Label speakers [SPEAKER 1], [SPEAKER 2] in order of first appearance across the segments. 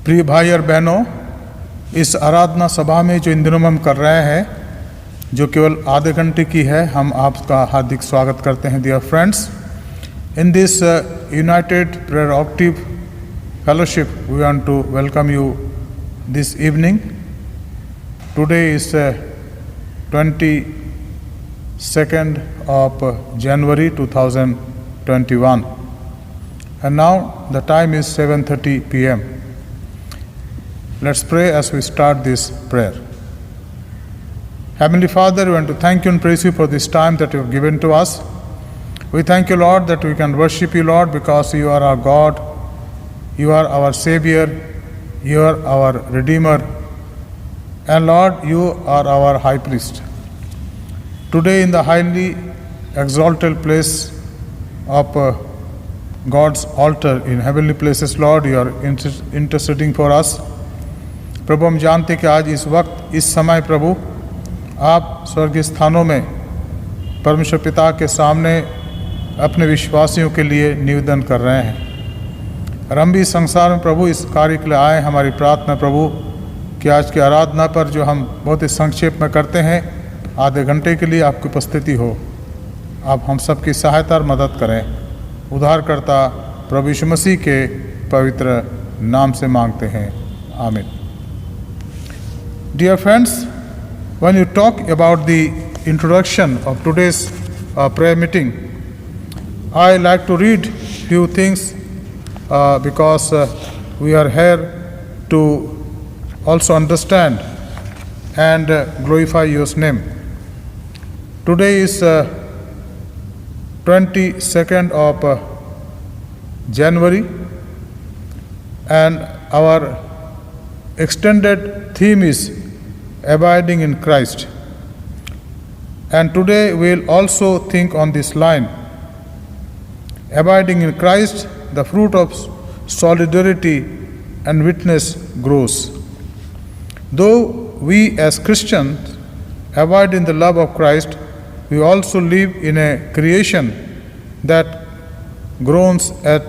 [SPEAKER 1] प्रिय भाई और बहनों, इस आराधना सभा में जो इन दिनों में हम कर रहे हैं, जो केवल आधे घंटे की है, हम आपका हार्दिक स्वागत करते हैं। Dear friends, in this united prayer octave fellowship, we want to welcome you this evening. Today is 22nd of January 2021, and now the time is 7:30 p.m. Let's pray as we start this prayer. Heavenly Father, we want to thank you and praise you for this time that you have given to us. We thank you, Lord, that we can worship you, Lord, because you are our God. You are our Savior, you are our Redeemer, and Lord, you are our High Priest. Today in the highly exalted place of God's altar in heavenly places, Lord, you are interceding for us. प्रभु, हम जानते कि आज इस वक्त, इस समय प्रभु, आप स्वर्गीय स्थानों में परमेश्वर पिता के सामने अपने विश्वासियों के लिए निवेदन कर रहे हैं। और हम भी इस संसार में प्रभु इस कार्य के लिए आए। हमारी प्रार्थना प्रभु कि आज की आराधना पर जो हम बहुत ही संक्षेप में करते हैं, आधे घंटे के लिए आपकी उपस्थिति हो। आप हम सबकी सहायता और मदद करें। उद्धारकर्ता प्रभु यीशु मसीह के पवित्र नाम से मांगते हैं, आमीन। Dear friends, when you talk about the introduction of today's prayer meeting, I like to read few things because we are here to also understand and glorify your name. Today is 22nd of January, and our extended theme is abiding in Christ. And today we will also think on this line, abiding in Christ, the fruit of solidarity and witness grows. Though we as Christians abide in the love of Christ, we also live in a creation that groans at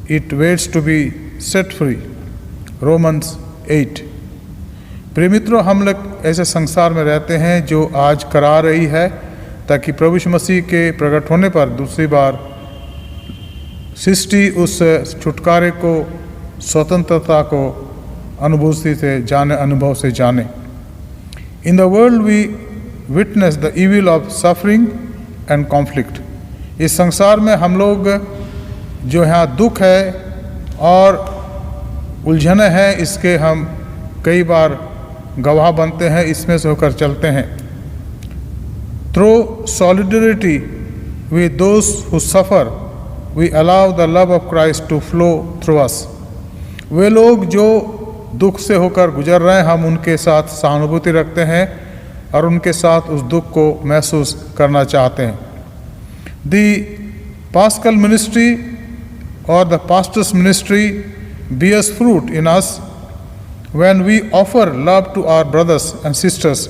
[SPEAKER 1] it waits to be set free. Romans 8. प्रिय मित्रों, हम लोग ऐसे संसार में रहते हैं जो आज करा रही है ताकि प्रभु यीशु मसीह के प्रकट होने पर दूसरी बार सृष्टि उस छुटकारे को, स्वतंत्रता को अनुभूति से जाने, अनुभव से जाने। In the world we witness the evil of suffering and conflict. इस संसार में हम लोग जो यहाँ दुख है और उलझने हैं, इसके हम कई बार गवाह बनते हैं, इसमें से होकर चलते हैं। Through solidarity with those who suffer we allow the love of Christ to flow through us. वे लोग जो दुख से होकर गुजर रहे हैं, हम उनके साथ सहानुभूति रखते हैं और उनके साथ उस दुख को महसूस करना चाहते हैं। The Paschal ministry or the pastor's ministry bears fruit in us when we offer love to our brothers and sisters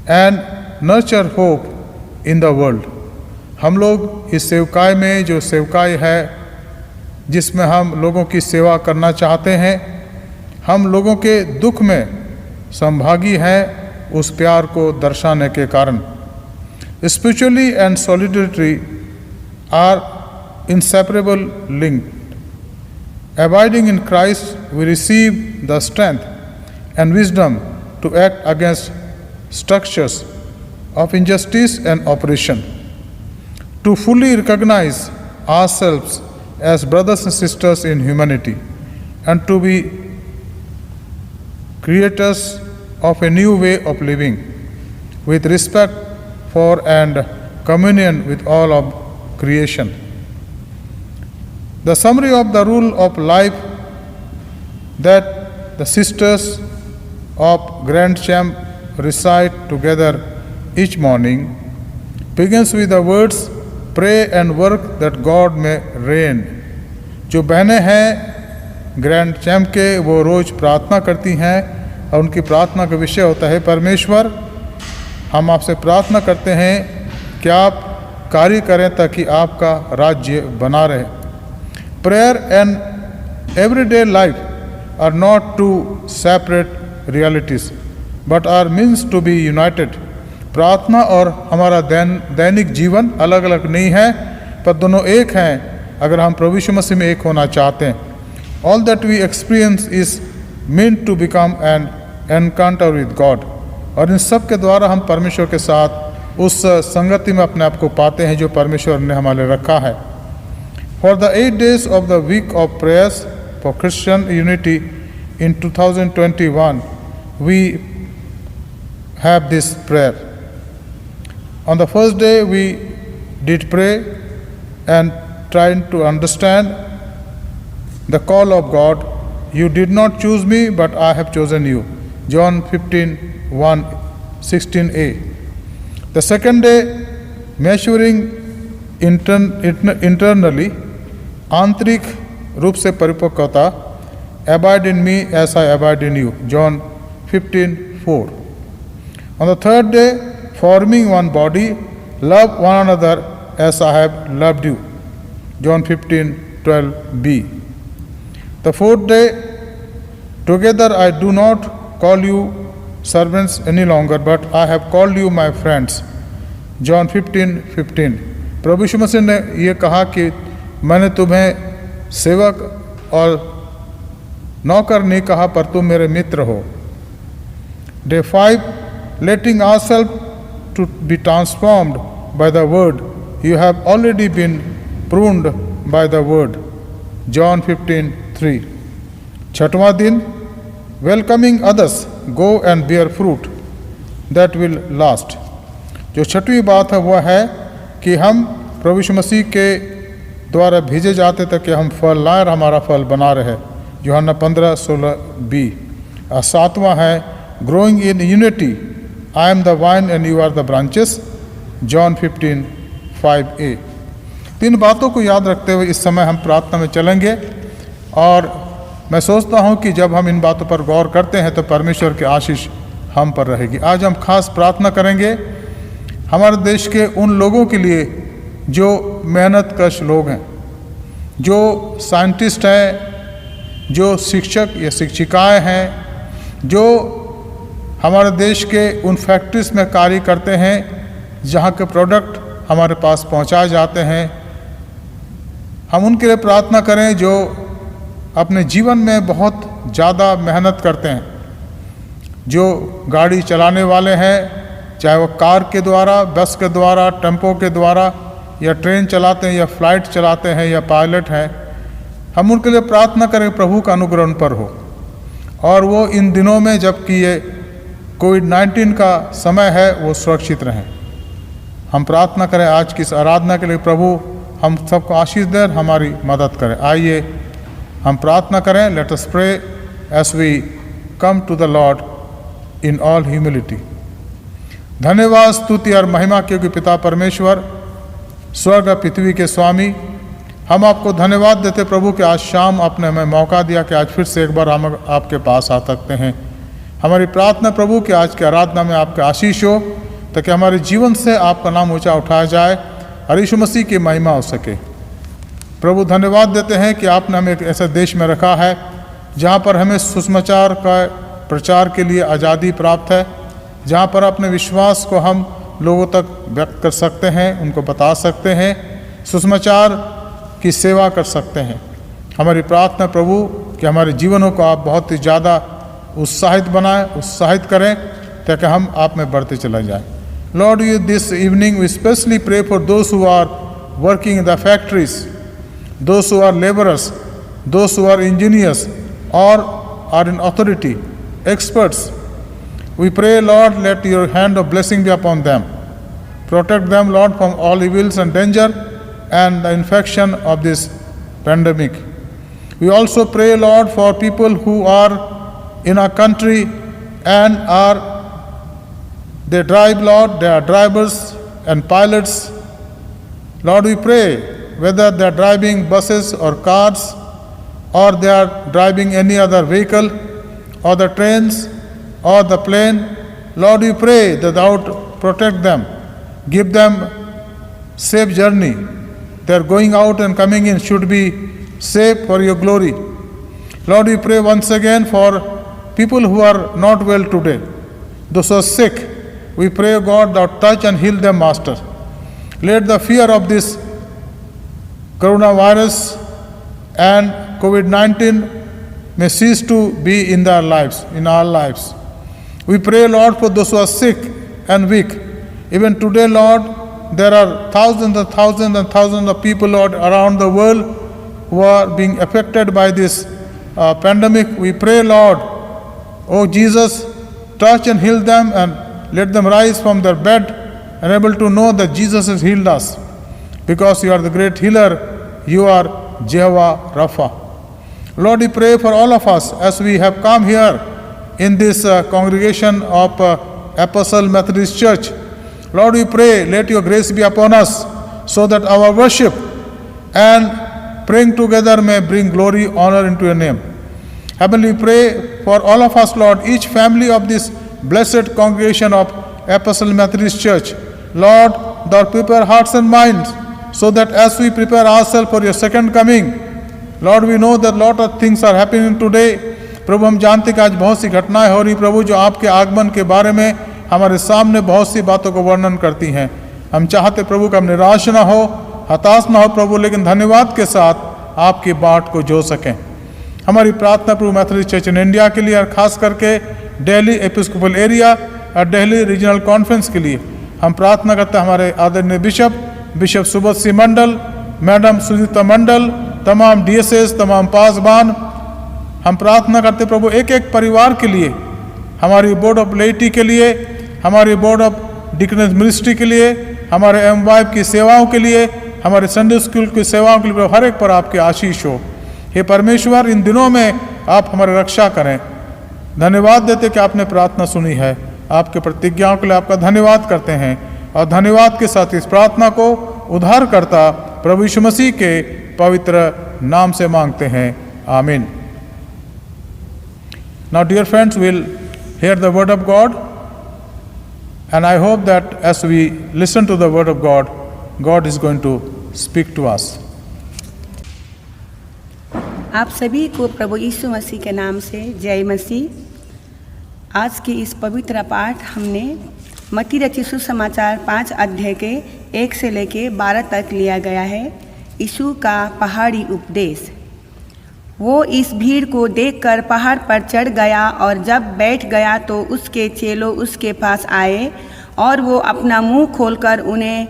[SPEAKER 1] and nurture hope in the world. हम लोग इस सेवकाई में, जो सेवकाई है जिसमें हम लोगों की सेवा करना चाहते हैं, हम लोगों के दुख में संभागी हैं उस प्यार को दर्शाने के कारण। Spiritually and solidarity are inseparable linked. Abiding in Christ, we receive the strength and wisdom to act against structures of injustice and oppression, to fully recognize ourselves as brothers and sisters in humanity, and to be creators of a new way of living with respect for and communion with all of creation. The summary of the rule of life that the sisters of Grand Champ recite together each morning begins with the words, pray and work that God may reign. जो बहनें हैं grand champ के, वो रोज़ प्रार्थना करती हैं और उनकी प्रार्थना का विषय होता है परमेश्वर, हम आपसे प्रार्थना करते हैं कि आप कार्य करें ताकि आपका राज्य बना रहे। Prayer and everyday life are not two separate realities, but are means to be united. प्रार्थना और हमारा दैनिक जीवन अलग अलग नहीं है, पर दोनों एक हैं अगर हम प्रभु यीशु मसीह में एक होना चाहते हैं. All that we experience is meant to become an encounter with God. और इन सब के द्वारा हम परमेश्वर के साथ उस संगति में अपने आप को पाते हैं जो परमेश्वर ने हमारे लिए रखा है. For the 8 days of the week of prayers for Christian unity in 2021, we have this prayer. On the first day we did pray and tried to understand the call of God. You did not choose me, but I have chosen you. John 15:16a. The second day, measuring internally, आंतरिक रूप से परिपक्वता, abide in me as I abide in you. John 15:4. On the third day, forming one body, love one another as I have loved you. John 15:12b. The fourth day, together I do not call you servants any longer, but I have called you my friends. John 15:15. प्रभु यीशु मसीह ने ये कहा कि मैंने तुम्हें सेवक और नौकर नहीं कहा, पर तुम मेरे मित्र हो. Day 5, letting ourselves to be transformed by the word. You have already been pruned by the word. John 15:3. छठवां दिन, welcoming others, go and bear fruit that will last. जो छठवीं बात है वह है कि हम प्रभु यीशु मसीह के द्वारा भेजे जाते तक कि हम फल लाएं और हमारा फल बना रहे. यूहन्ना 15:16b. और सातवां है, growing in unity. I am the vine and you are the branches. John 15:5a. तीन बातों को याद रखते हुए इस समय हम प्रार्थना में चलेंगे और मैं सोचता हूं कि जब हम इन बातों पर गौर करते हैं तो परमेश्वर की आशीष हम पर रहेगी. आज हम खास प्रार्थना करेंगे हमारे देश के उन लोगों के लिए जो मेहनतकश लोग हैं, जो साइंटिस्ट हैं, जो शिक्षक या शिक्षिकाएं हैं, जो हमारे देश के उन फैक्ट्रीज में कार्य करते हैं जहाँ के प्रोडक्ट हमारे पास पहुँचाए जाते हैं. हम उनके लिए प्रार्थना करें जो अपने जीवन में बहुत ज़्यादा मेहनत करते हैं, जो गाड़ी चलाने वाले हैं, चाहे वो कार के द्वारा, बस के द्वारा, टेम्पो के द्वारा, या ट्रेन चलाते हैं, या फ्लाइट चलाते हैं, या पायलट हैं. हम उनके लिए प्रार्थना करें प्रभु का अनुग्रह उन पर हो और वो इन दिनों में जबकि ये कोविड-19 का समय है वो सुरक्षित रहें. हम प्रार्थना करें आज की इस आराधना के लिए प्रभु हम सबको आशीष दें, हमारी मदद करें. आइए हम प्रार्थना करें. Let us pray as we come to the Lord in all humility. धन्यवाद, स्तुति और महिमा क्योंकि पिता परमेश्वर, स्वर्ग और पृथ्वी के स्वामी, हम आपको धन्यवाद देते प्रभु कि आज शाम आपने हमें मौका दिया कि आज फिर से एक बार हम आपके पास आ सकते हैं. हमारी प्रार्थना प्रभु कि आज की आराधना में आपके आशीष हो ताकि हमारे जीवन से आपका नाम ऊंचा उठाया जाए और यीशु मसीह की महिमा हो सके. प्रभु धन्यवाद देते हैं कि आपने हमें एक ऐसे देश में रखा है जहाँ पर हमें सुसमाचार का प्रचार के लिए आज़ादी प्राप्त है, जहाँ पर अपने विश्वास को हम लोगों तक व्यक्त कर सकते हैं, उनको बता सकते हैं, सुसमाचार की सेवा कर सकते हैं. हमारी प्रार्थना प्रभु कि हमारे जीवनों को आप बहुत ही ज़्यादा उत्साहित बनाएं, उत्साहित करें ताकि हम आप में बढ़ते चले जाएं. Lord, this evening we especially pray for those who are working in the factories, those who are laborers, those who are engineers or are in authority, experts. We pray, Lord, let your hand of blessing be upon them. Protect them, Lord, from all evils and danger and the infection of this pandemic. We also pray, Lord, for people who are in our country and they drive, Lord, they are drivers and pilots. Lord, we pray whether they are driving buses or cars or they are driving any other vehicle or the trains or the plane. Lord, we pray that thou protect them, give them safe journey. Their going out and coming in should be safe for your glory. Lord, we pray once again for people who are not well today, those who are sick. We pray, God, thou touch and heal them, Master. Let the fear of this coronavirus and COVID-19 may cease to be in their lives, in our lives. We pray, Lord, for those who are sick and weak. Even today, Lord, there are thousands and thousands and thousands of people, Lord, around the world who are being affected by this pandemic. We pray, Lord, oh Jesus, touch and heal them and let them rise from their bed and able to know that Jesus has healed us. Because you are the great healer, you are Jehovah Rapha. Lord, we pray for all of us as we have come here in this congregation of Apostle Methodist Church. Lord, we pray, let your grace be upon us so that our worship and praying together may bring glory, honor into your name. Heavenly, we pray for all of us, Lord, each family of this blessed congregation of Apostle Methodist Church. Lord, thou prepare hearts and minds so that as we prepare ourselves for your second coming, Lord, we know that lot of things are happening today. प्रभु, हम जानते कि आज बहुत सी घटनाएं हो रही प्रभु, जो आपके आगमन के बारे में हमारे सामने बहुत सी बातों को वर्णन करती हैं। हम चाहते प्रभु कि हम निराश ना हो, हताश ना हो प्रभु, लेकिन धन्यवाद के साथ आपकी बाट को जो सकें। हमारी प्रार्थना प्रभु मेथोडिस्ट चर्च इन इंडिया के लिए और खास करके दिल्ली एपिस्कोपल एरिया और दिल्ली रीजनल कॉन्फ्रेंस के लिए हम प्रार्थना करते हैं। हमारे आदरणीय बिशप सुबोध सिंह मंडल, मैडम सुनीता मंडल, तमाम DSS, तमाम पासबान, हम प्रार्थना करते प्रभु एक एक परिवार के लिए, हमारी बोर्ड ऑफ लेटी के लिए, हमारी बोर्ड ऑफ डिकनेस मिनिस्ट्री के लिए, हमारे MYF की सेवाओं के लिए, हमारे संडे स्कूल की सेवाओं के लिए, हर एक पर आपकी आशीष हो। हे परमेश्वर, इन दिनों में आप हमारी रक्षा करें। धन्यवाद देते कि आपने प्रार्थना सुनी है। आपके प्रतिज्ञाओं के लिए आपका धन्यवाद करते हैं और धन्यवाद के साथ इस प्रार्थना को उद्धारकर्ता प्रभु यीशु मसीह के पवित्र नाम से मांगते हैं, आमीन। Now, dear friends, we'll hear the word of God, and I hope that as we listen to the word of God, God is going to speak to us.
[SPEAKER 2] आप सभी को प्रभु यीशु मसीह के नाम से जय मसीह। आज के इस पवित्र पाठ हमने मत्ती रचित सुसमाचार 5 अध्याय के 1 से लेके 12 तक लिया गया है। यीशु का पहाड़ी उपदेश। वो इस भीड़ को देखकर पहाड़ पर चढ़ गया और जब बैठ गया तो उसके चेलों उसके पास आए और वो अपना मुंह खोलकर उन्हें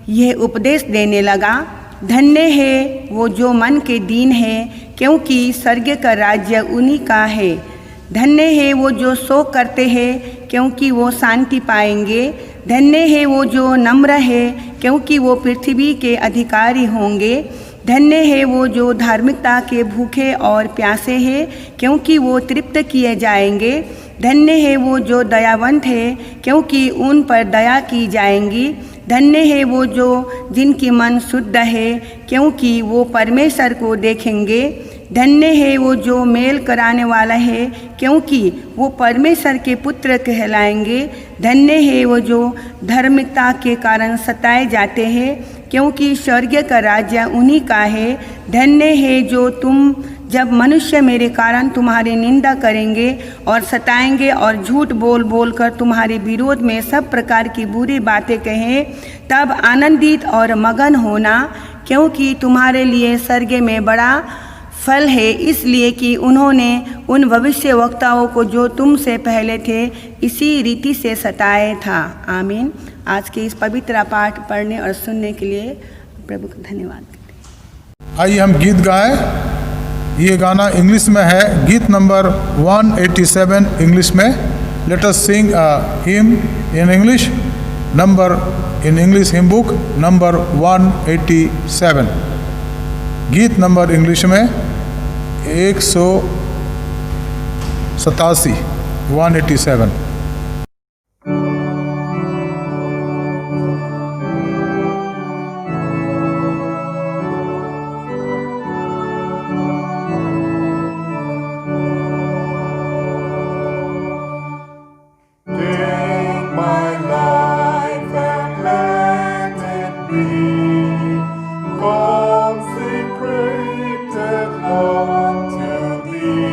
[SPEAKER 2] यह उपदेश देने लगा, धन्य है वो जो मन के दीन है, क्योंकि स्वर्ग का राज्य उन्हीं का है। धन्य है वो जो शोक करते हैं, क्योंकि वो शांति पाएंगे। धन्य है वो जो नम्र है, क्योंकि वो पृथ्वी के अधिकारी होंगे। धन्य है वो जो धार्मिकता के भूखे और प्यासे हैं, क्योंकि वो तृप्त किए जाएंगे। धन्य है वो जो दयावंत है, क्योंकि उन पर दया की जाएंगी। धन्य है वो जो जिनकी मन शुद्ध है, क्योंकि वो परमेश्वर को देखेंगे। धन्य है वो जो मेल कराने वाला है, क्योंकि वो परमेश्वर के पुत्र कहलाएंगे। धन्य है वो जो धार्मिकता के कारण सताए जाते हैं, क्योंकि स्वर्ग का राज्य उन्हीं का है। धन्य है जो तुम जब मनुष्य मेरे कारण तुम्हारी निंदा करेंगे और सताएंगे और झूठ बोल बोल कर तुम्हारे विरोध में सब प्रकार की बुरी बातें कहें, तब आनंदित और मगन होना, क्योंकि तुम्हारे लिए स्वर्ग में बड़ा फल है, इसलिए कि उन्होंने उन भविष्यवक्ताओं को जो तुमसे पहले थे इसी रीति से सताया था। आमीन। आज के इस पवित्र पाठ पढ़ने और सुनने के लिए प्रभु का धन्यवाद।
[SPEAKER 1] आइए हम गीत गाएं। ये गाना इंग्लिश में है, गीत नंबर 187 इंग्लिश में। Let us sing hymn in English, number in English hymn book number 187। गीत नंबर इंग्लिश में 187, 187।
[SPEAKER 3] Consecrated unto thee.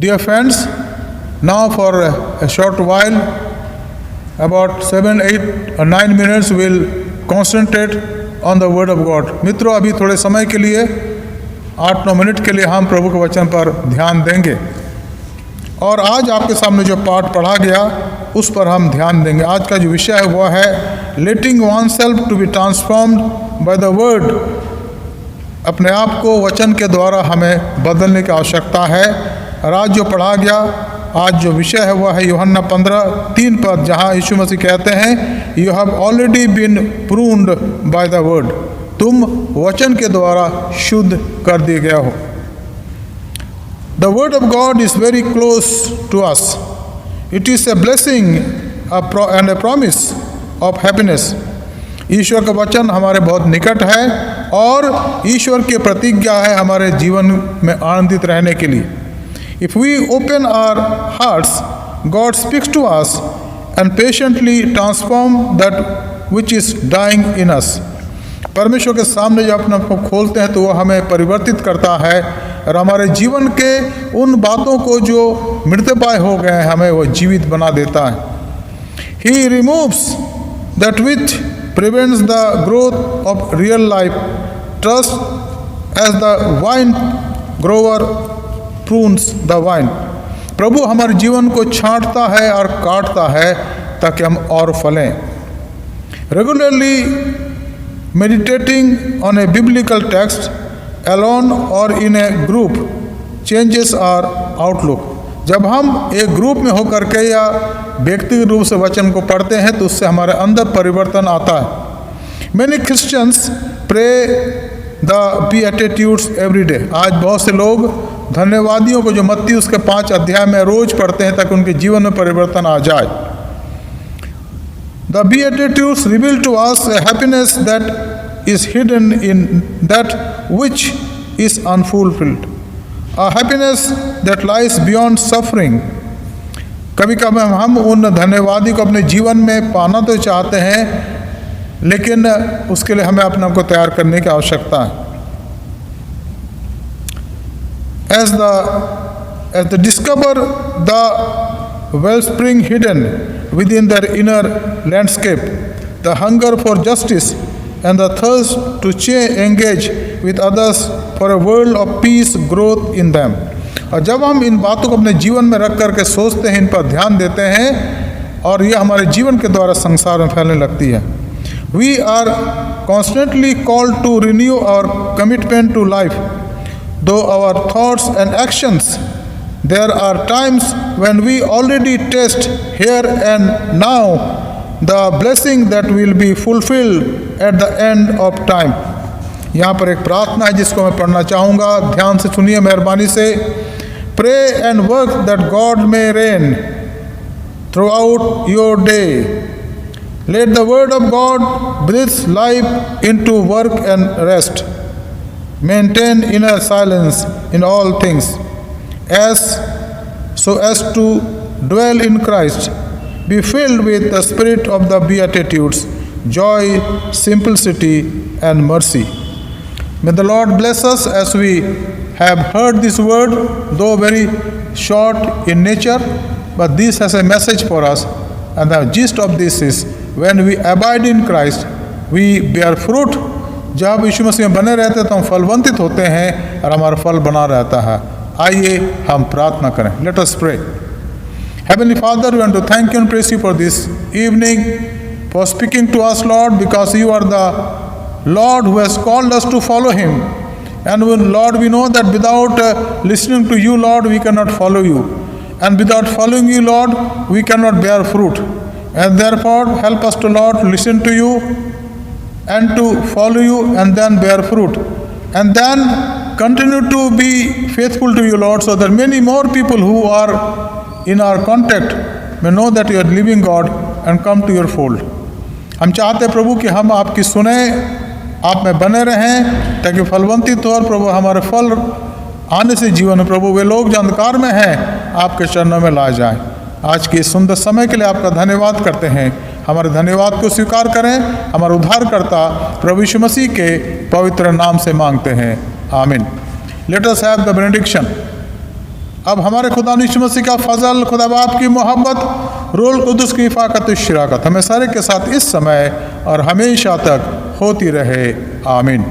[SPEAKER 1] Dear friends, now for a short while, about 7, 8 or 9 minutes, we'll concentrate on the Word of God. मित्रों, अभी थोड़े समय के लिए 8-9 minute के लिए हम प्रभु के वचन पर ध्यान देंगे और आज आपके सामने जो पाठ पढ़ा गया उस पर हम ध्यान देंगे। आज का जो विषय है वह है letting oneself to be transformed by the word. अपने आप को वचन के द्वारा हमें बदलने की आवश्यकता है। और आज जो पढ़ा गया, आज जो विषय है वह है यूहन्ना 15:3 पर, जहाँ यीशु मसीह कहते हैं you have already been proved by the word. तुम वचन के द्वारा शुद्ध कर दिए गया हो। The word of God is very close to us. It is a blessing and a promise of happiness. ईश्वर का वचन हमारे बहुत निकट है और ईश्वर की प्रतिज्ञा है हमारे जीवन में आनंदित रहने के लिए। If we open our hearts, God speaks to us and patiently transform that which is dying in us. परमेश्वर के सामने जब अपने आप को खोलते हैं तो वह हमें परिवर्तित करता है और हमारे जीवन के उन बातों को जो मृतप्राय हो गए हैं हमें वह जीवित बना देता है। He removes that which prevents the growth of real life, just as the wine grower prunes the vine. प्रभु हमारे जीवन को छांटता है और काटता है ताकि हम और फलें। Regularly meditating on a biblical text alone or in a group changes our outlook. जब हम एक ग्रुप में होकर के या व्यक्तिगत रूप से वचन को पढ़ते हैं तो उससे हमारे अंदर परिवर्तन आता है। Many Christians pray the Beatitudes every day. आज बहुत से लोग धन्यवादियों को जो मत्ती उसके 5 अध्याय में रोज पढ़ते हैं ताकि उनके जीवन में परिवर्तन आ जाए। The Beatitudes reveal to us a happiness that is hidden in that which is unfulfilled, a happiness that lies beyond suffering. कभी कभी हम उन धन्यवादी को अपने जीवन में पाना तो चाहते हैं, लेकिन उसके लिए हमें अपने आप को तैयार करने की आवश्यकता है। As they discover the wellspring hidden within their inner landscape, the hunger for justice and the thirst to engage with others for a world of peace growth in them. और जब हम इन बातों को अपने जीवन में रख करके सोचते हैं, इन पर ध्यान देते हैं और यह हमारे जीवन के द्वारा संसार में फैलने लगती है। We are constantly called to renew our commitment to life, though our thoughts and actions. There are times when we already taste here and now the blessing that will be fulfilled at the end of time. यहाँ पर एक प्रार्थना है जिसको मैं पढ़ना चाहूँगा, ध्यान से सुनिए मेहरबानी से। Pray and work that God may reign throughout your day. Let the word of God breathe life into work and rest. Maintain inner silence in all things, so as to dwell in Christ. Be filled with the spirit of the Beatitudes, joy, simplicity, and mercy. May the Lord bless us as we have heard this word, though very short in nature, but this has a message for us. And the gist of this is, when we abide in Christ, we bear fruit. जब यीशु मसीह में बने रहते हैं तो हम फलवंतित होते हैं और हमारा फल बना रहता है। आइए हम प्रार्थना करें। Let us pray. Heavenly Father, we want to thank you and praise you for this evening, for speaking to us, Lord, because you are the Lord who has called us to follow him. And Lord, we know that without listening to you, Lord, we cannot follow you. And without following you, Lord, we cannot bear fruit. And therefore, help us to, Lord, listen to you and to follow you and then bear fruit. And then continue to be faithful to you, Lord, so that many more people who are in our contact may know that you are living God and come to your fold. हम चाहते हैं प्रभु कि हम आपकी सुने, आप में बने रहें ताकि फलवंतित हो और प्रभु हमारे फल आने से जीवन में प्रभु वे लोग जो अंधकार में हैं आपके चरणों में लाए जाएं। आज के सुंदर समय के लिए आपका धन्यवाद करते हैं। हमारे धन्यवाद को स्वीकार करें। हमारे उद्धारकर्ता प्रभु यीशु मसीह के पवित्र नाम से मांगते हैं, आमीन। Let us have the benediction. अब हमारे खुदा यीशु मसीह का फजल, खुदा बाप की मोहब्बत, रूहुल कुद्दुस की इफ़ाक़त शिराकत हमें सारे के साथ इस समय और हमेशा तक होती रहे। आमीन।